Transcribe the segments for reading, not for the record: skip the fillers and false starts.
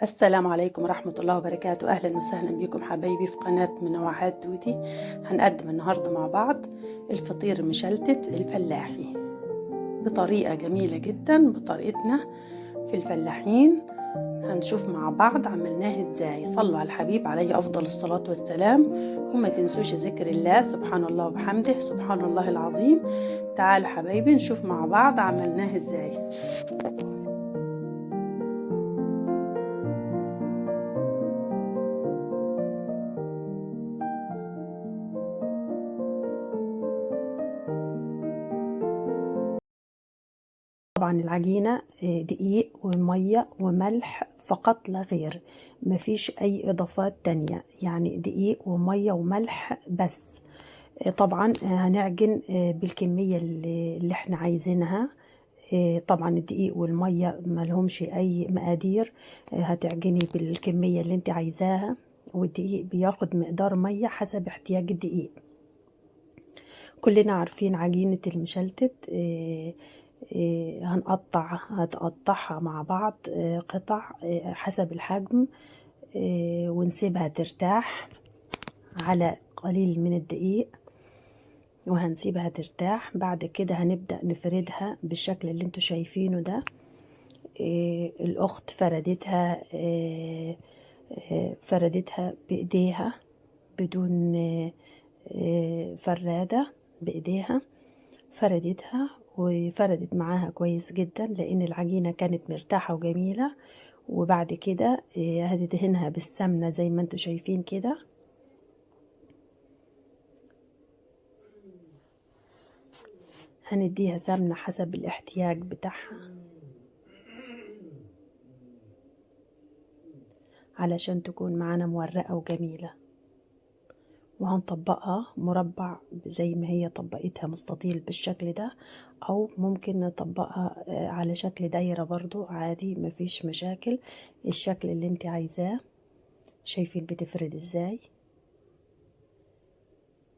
السلام عليكم ورحمة الله وبركاته. أهلا وسهلا بكم حبايبي في قناة منوعات دودي. هنقدم النهاردة مع بعض الفطير المشلتت الفلاحي بطريقة جميلة جدا بطريقتنا في الفلاحين. هنشوف مع بعض عملناه ازاي. صلوا على الحبيب عليه أفضل الصلاة والسلام، وما تنسوش ذكر الله سبحان الله وبحمده سبحان الله العظيم. تعالوا حبايبي نشوف مع بعض عملناه ازاي. طبعا العجينة دقيق ومية وملح فقط لا غير، مفيش أي إضافات تانية، يعني دقيق ومية وملح بس. طبعا هنعجن بالكمية اللي احنا عايزينها. طبعا الدقيق والمية ملهمش أي مقادير، هتعجني بالكمية اللي انت عايزاها، والدقيق بياخد مقدار مية حسب احتياج الدقيق. كلنا عارفين عجينة المشلتت. هنقطعها مع بعض قطع حسب الحجم، ونسيبها ترتاح على قليل من الدقيق، وهنسيبها ترتاح. بعد كده هنبدأ نفردها بالشكل اللي انتوا شايفينه ده. الأخت فردتها بإيديها بدون فرادة، بإيديها فردتها وفردت معاها كويس جدا لأن العجينة كانت مرتاحة وجميلة. وبعد كده هتدهنها بالسمنة زي ما انتوا شايفين كده. هنديها سمنة حسب الاحتياج بتاعها علشان تكون معانا مورقة وجميلة. وهنطبقها مربع زي ما هي طبقتها مستطيل بالشكل ده، او ممكن نطبقها على شكل دايرة برضو عادي، مفيش مشاكل، الشكل اللي انت عايزاه. شايفين بتفرد ازاي؟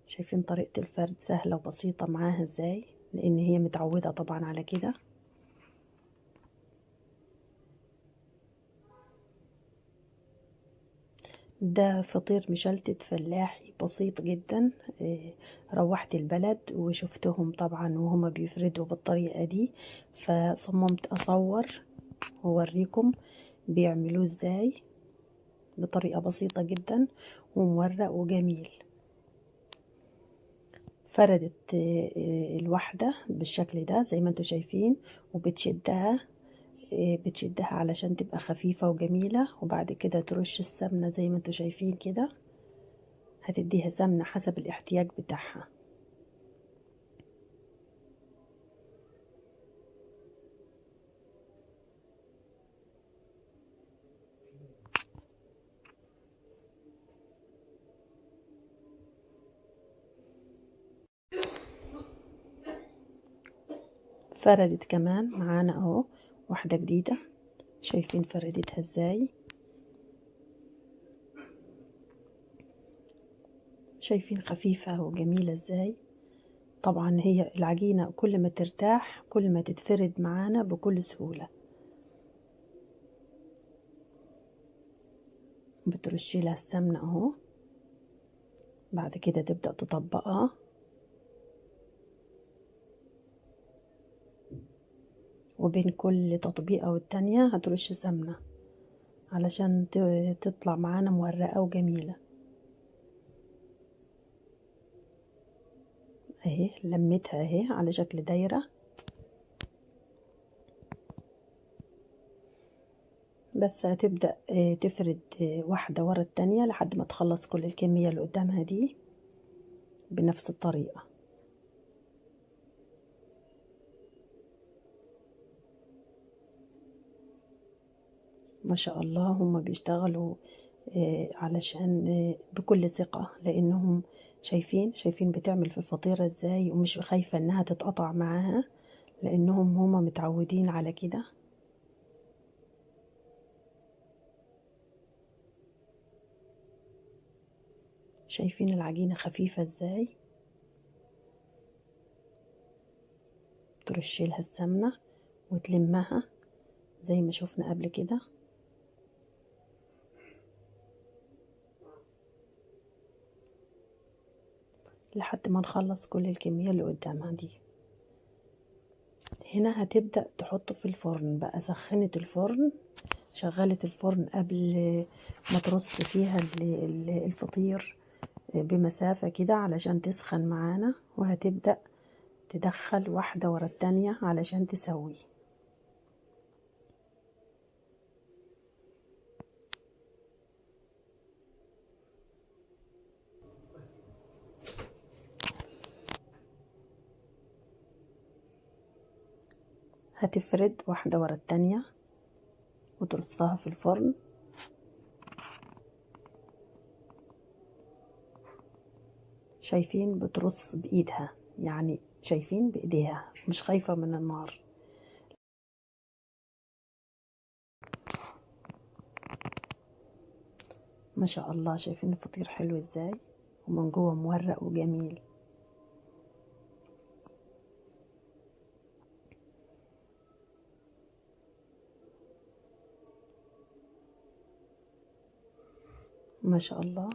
شايفين طريقة الفرد سهلة وبسيطة معاها ازاي، لان هي متعودة طبعا على كده. ده فطير مشلتت فلاحي بسيط جدا. روحت البلد وشفتهم طبعا وهما بيفردوا بالطريقة دي، فصممت اصور ووريكم بيعملوه ازاي بطريقة بسيطة جدا ومورق وجميل. فردت الواحدة بالشكل ده زي ما انتوا شايفين، بتشدها علشان تبقى خفيفة وجميلة. وبعد كده ترش السمنة زي ما انتوا شايفين كده، هتديها سمنة حسب الاحتياج بتاعها. فردت كمان معانا اهو واحدة جديدة، شايفين فردتها ازاي؟ شايفين خفيفة وجميلة ازاي؟ طبعا هي العجينة كل ما ترتاح كل ما تتفرد معانا بكل سهولة. بترشي لها السمنة اهو، بعد كده تبدأ تطبقها، وبين كل تطبيقة والتانية هترش سمنة علشان تطلع معانا مورقة وجميلة. اهي لميتها اهي على شكل دايرة، بس هتبدأ تفرد واحدة ورا التانية لحد ما تخلص كل الكمية اللي قدامها دي بنفس الطريقة. ما شاء الله هم بيشتغلوا علشان بكل ثقة، لأنهم شايفين بتعمل في الفطيرة ازاي ومش خايفة انها تتقطع معاها، لأنهم هم متعودين على كده. شايفين العجينة خفيفة ازاي؟ ترشي لها السمنة وتلمها زي ما شفنا قبل كده. لحد ما نخلص كل الكمية اللي قدامها دي. هنا هتبدأ تحطه في الفرن بقى. سخنت الفرن، شغلت الفرن قبل ما ترص فيها الفطير بمسافة كده علشان تسخن معانا، وهتبدأ تدخل واحدة ورا التانية علشان تسوي. هتفرد واحدة ورا التانية وترصها في الفرن. شايفين بترص بإيدها، يعني شايفين بإيديها، مش خايفة من النار. ما شاء الله، شايفين الفطير حلو ازاي ومن جوه مورق وجميل. ما شاء الله.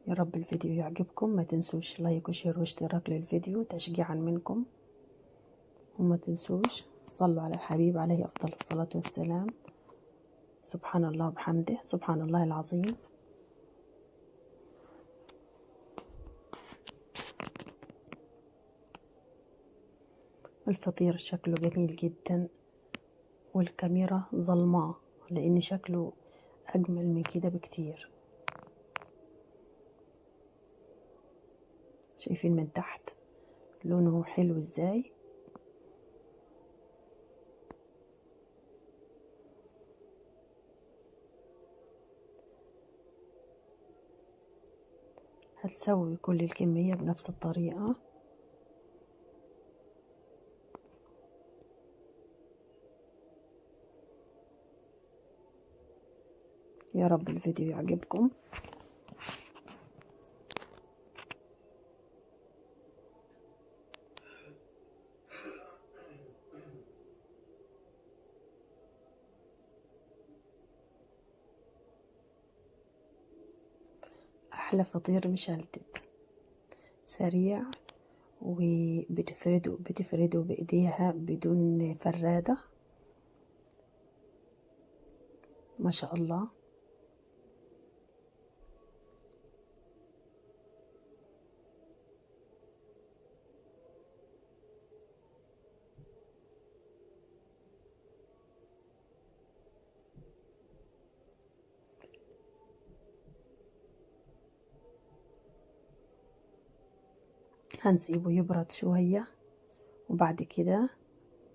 يا رب الفيديو يعجبكم. ما تنسوش لايك وشير واشتراك للفيديو تشجيعا منكم، وما تنسوش صلوا على الحبيب عليه أفضل الصلاة والسلام. سبحان الله وبحمده، سبحان الله العظيم. الفطير شكله جميل جدا، والكاميرا ظلماه لأن شكله أجمل من كده بكتير. شايفين من تحت لونه حلو ازاي. هتسوي كل الكمية بنفس الطريقة. يا رب الفيديو يعجبكم. أحلى فطير مشلتت سريع، وبتفرده بإيديها بدون فرادة. ما شاء الله. هنسيبه يبرد شوية، وبعد كده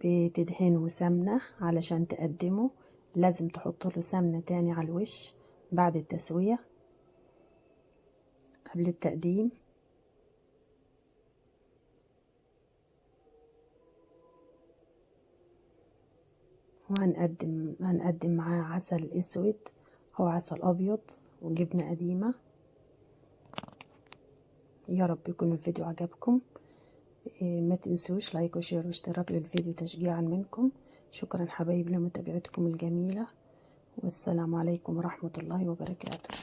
بتدهنه سمنة علشان تقدمه. لازم تحط له سمنة تاني على الوش بعد التسوية قبل التقديم. هنقدم معاه عسل اسود او عسل ابيض وجبنة قديمة. يا رب يكون الفيديو عجبكم. ما تنسوش لايك وشير واشتراك للفيديو تشجيعا منكم. شكرا حبايبي لمتابعتكم الجميلة، والسلام عليكم ورحمة الله وبركاته.